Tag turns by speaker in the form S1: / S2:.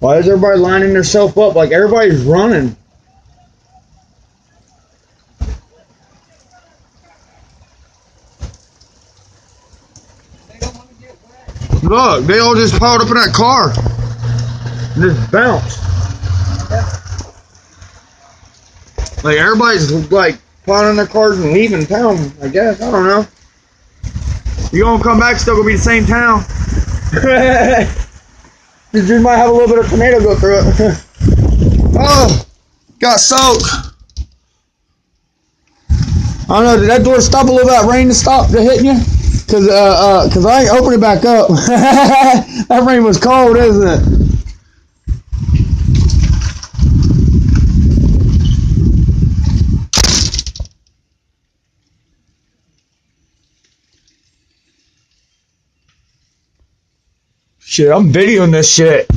S1: Why is everybody lining themselves up like everybody's running? Look, they all just piled up in that car. And just bounced. Like everybody's like piling in their cars and leaving town, I guess. I don't know. You gonna come back, still gonna be the same town. You just might have a little bit of tornado go through it. Oh, got soaked. I don't know, did that door stop a little bit? That rain to stop to hitting you? Cause I ain't opening it back up. That rain was cold, isn't it? Shit, I'm videoing this shit.